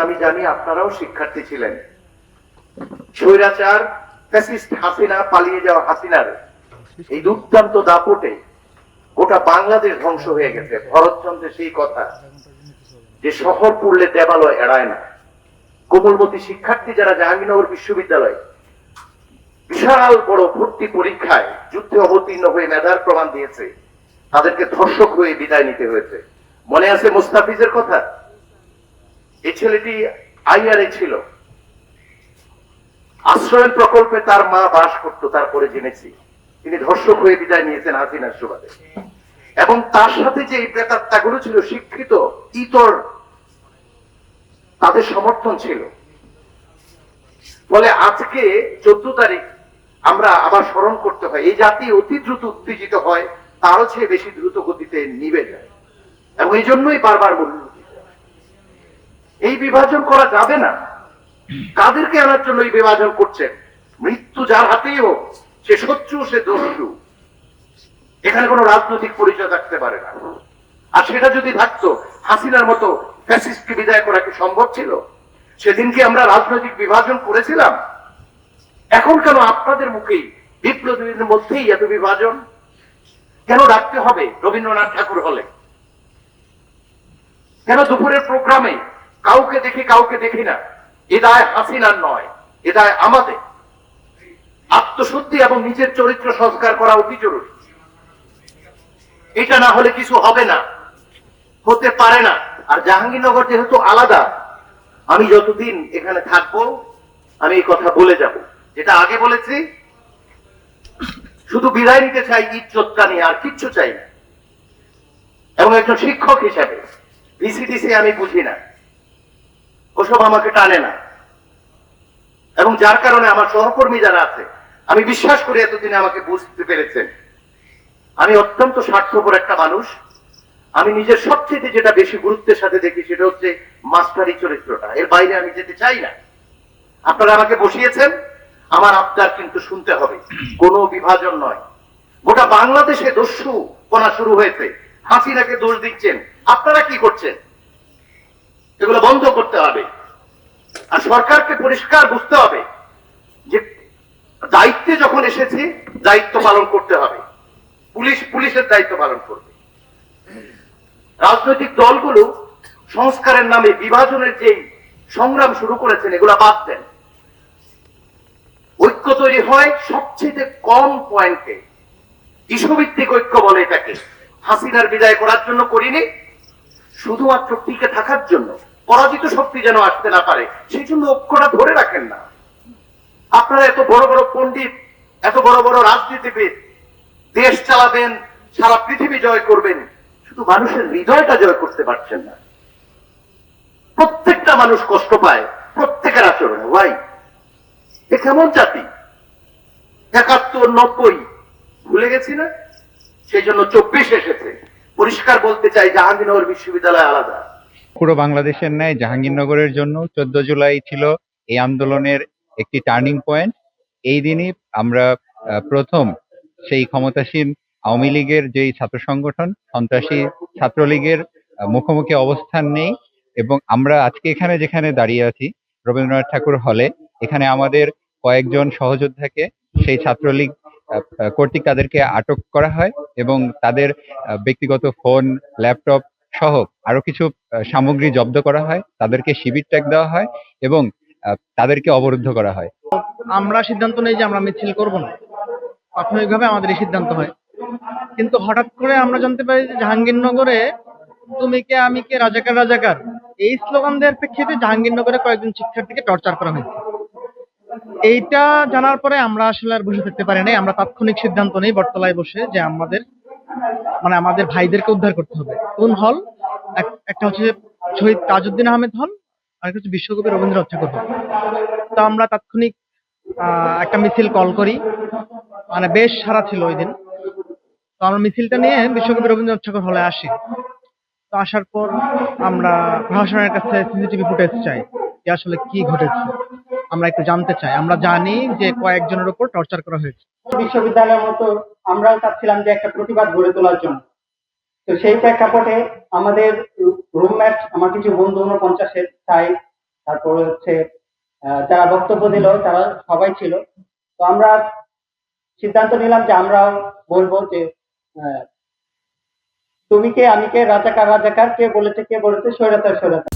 আমি জানি আপনারাও শিক্ষার্থী ছিলেন। স্বৈরাচার ফ্যাসিস্ট হাসিনা, পালিয়ে যাওয়া হাসিনার এই দুর্দান্ত দাপটে গোটা বাংলাদেশ ধ্বংস হয়ে গেছে। ভরতচন্দ্রের সেই কথা যে শহর পড়লে দেবালয় এড়ায় না। কোমলমতি শিক্ষার্থী যারা জাহাঙ্গীরনগর বিশ্ববিদ্যালয় বিশাল বড় ভর্তি পরীক্ষায় যুদ্ধে অবতীর্ণ হয়ে মেধার প্রমাণ দিয়েছে, তাদেরকে ধর্ষক হয়ে বিদায় নিতে হয়েছে। মনে আছে মুস্তাফিজের কথা? এই ছেলেটি আইআরএ ছিল, আশ্রয়ন প্রকল্পে তার মা বাস করত, তারপরে জেনেছি তিনি ধর্ষক হয়ে বিদায় নিয়েছেন হাসিনার সুবাদে। এবং তার সাথে যে প্রেতাত্মাগুলো ছিল শিক্ষিত ইতর, তাদের সমর্থন ছিল। ফলে আজকে 14 তারিখ আমরা আবার স্মরণ করতে হয়, এই জাতি অতি দ্রুত উত্তেজিত হয়, তারও চেয়ে বেশি দ্রুত গতিতে নিভে যায়। এবং এই জন্যই বারবার বলি এই বিভাজন করা যাবে না। কাদেরকে আনার জন্য এই বিভাজন করছেন? মৃত্যু যার হাতেই হোক, সে শত্রু, সে দস্যু। এখানে কোনো রাজনৈতিক পরিচয় থাকতে পারে না। আর সেটা যদি থাকতো, হাসিনার মতো ফ্যাসিস্টকে বিদায় করা কি সম্ভব ছিল? সেদিনকে আমরা রাজনৈতিক বিভাজন করেছিলাম। এখন কেন আপনাদের মুখেই, বিপ্লবীদের মধ্যেই এত বিভাজন? কেন ডাকতে হবে রবীন্দ্রনাথ ঠাকুর হলে? কেন দুপুরের প্রোগ্রামে কাউকে দেখি কাউকে দেখি না? এ দায় হাসিনার নয়, এ দায় আমাদের। আত্মশুদ্ধি এবং নিজের চরিত্র সংস্কার করা অতি জরুরি। এটা না হলে কিছু হবে না, হতে পারে না। আর জাহাঙ্গীরনগর যেহেতু আলাদা, আমি যতদিন এখানে থাকবো আমি এই কথা বলে যাব, যেটা আগে বলেছি। শুধু বিদায় নিতে চাই ইজ্জতটা নিয়ে, আর কিচ্ছু চাই না। এবং একজন শিক্ষক হিসাবে ভিসিডিসি আমি বুঝি না, ওসব আমাকে টানে না। এবং যার কারণে আমার সহকর্মী যারা আছে, আমি বিশ্বাস করি এতদিনে আমাকে বুঝতে পেরেছেন আমি অত্যন্ত স্বার্থপর একটা মানুষ। আমি নিজের সবচেয়ে যেটা বেশি গুরুত্বের সাথে দেখি সেটা হচ্ছে মাস্টারি চরিত্রটা। এর বাইরে আমি যেতে চাই না। আপনারা আমাকে বসিয়েছেন, আমার আবদার কিন্তু শুনতে হবে, কোনো বিভাজন নয়। গোটা বাংলাদেশে দস্যু কণা শুরু হয়েছে, হাসিনাকে দোষ দিচ্ছেন। আপনারা কি করছেন? এগুলো বন্ধ করতে হবে। আর সরকারকে পরিষ্কার বুঝতে হবে যে দায়িত্বে যখন এসেছে দায়িত্ব পালন করতে হবে। পুলিশ পুলিশের দায়িত্ব পালন করবে। রাজনৈতিক দলগুলো সংস্কারের নামে বিভাজনের যে সংগ্রাম শুরু করেছেন, এগুলা বাদ দেন। ঐক্য তৈরি হয় সবচেয়ে কম পয়েন্টে। ইস্যুভিত্তিক ঐক্য বলে এটাকে। হাসিনার বিদায় করার জন্য করিনি, শুধুমাত্র টিকে থাকার জন্য, পরাজিত শক্তি যেন আসতে না পারে, সেই জন্য ঐক্যটা ধরে রাখেন না। আপনারা এত বড় বড় পণ্ডিত, এত বড় বড় রাজনীতিবিদ, দেশ চালাবেন, সারা পৃথিবী জয় করবেন, শুধু মানুষের হৃদয়টা জয় করতে পারছেন না। প্রত্যেকটা মানুষ কষ্ট পায় প্রত্যেকের আচরণে। ভাই, এ কেমন জাতি? ৭১, ৯০ ভুলে গেছি না? সেই জন্য ২৪ এসেছে। পরিষ্কার বলতে চাই, জাহাঙ্গীরনগর বিশ্ববিদ্যালয় আলাদা। পুরো বাংলাদেশের ন্যায় জাহাঙ্গীরনগরের জন্য 14 জুলাই ছিল এই আন্দোলনের একটি টার্নিং পয়েন্ট। এই দিনই আমরা প্রথম সেই ক্ষমতাসীন আওয়ামী লীগের যেই ছাত্র সংগঠন, সন্ত্রাসী ছাত্রলীগের মুখোমুখি অবস্থান নেই। এবং আমরা আজকে এখানে যেখানে দাঁড়িয়ে আছি, রবীন্দ্রনাথ ঠাকুর হলে, এখানে আমাদের কয়েকজন সহযোদ্ধাকে সেই ছাত্রলীগ কর্তৃক তাদেরকে আটক করা হয় এবং তাদের ব্যক্তিগত ফোন, ল্যাপটপ সহ আরো কিছু সামগ্রী জব্দ করা হয়, তাদেরকে শিবির ট্যাগ দেওয়া হয় এবং তাদেরকে অবরুদ্ধ করা হয়। আমরা সিদ্ধান্ত নেই যে আমরা মিছিল করব না, প্রাথমিকভাবে আমাদের এই সিদ্ধান্ত হয়। কিন্তু হঠাৎ করে আমরা জানতে পারি যে জাহাঙ্গীরনগরে তুমি কে আমি কে রাজাকার রাজাকার, এই স্লোগান দেওয়ার প্রেক্ষিতে জাহাঙ্গীরনগরে কয়েকজন শিক্ষার্থীকে টর্চার করা হয়েছে। এইটা জানার পরে আমরা আসলে আর বসে থাকতে পারি নাই। আমরা তাৎক্ষণিক সিদ্ধান্ত নেই বটতলায় বসে যে আমাদের ভাইদেরকে উদ্ধার করতে হবে। কোন হল? একটা হচ্ছে শহীদ তাজউদ্দিন আহমেদ হল, আর একটা হচ্ছে বিশ্বকবি রবীন্দ্রনাথ ঠাকুর হল। তো আমরা তাৎক্ষণিক একটা মিছিল কল করি, মানে বেশ সারা ছিল ওই দিন। তো আমরা মিছিলটা নিয়ে বিশ্বকবি রবীন্দ্রনাথ ঠাকুর হলে আসি। তো আসার পর আমরা প্রশাসনের কাছে সিসিটিভি ফুটেজ চাই যে আসলে কি ঘটেছে, আমরা একটু জানতে চাই। আমরা জানি যে কয়েকজনের উপর টর্চার করা হয়েছে। বিশ্ববিদ্যালয়ের মতো আমরাও চাচ্ছিলাম যে একটা প্রতিবাদ গড়ে তোলার জন্য। তো সেই প্রেক্ষাপটে আমাদের রুমমেট, আমার কিছু বন্ধু 49-এর, তাই তারপরে হচ্ছে যারা বক্তব্য দিল তারা সবাই ছিল। তো আমরা সিদ্ধান্ত নিলাম যে আমরাও বলবো যে আহ, তুমি কে আমি কে, রাজাকার রাজাকার, কে বলেছে স্বৈরাচার স্বৈরাচার।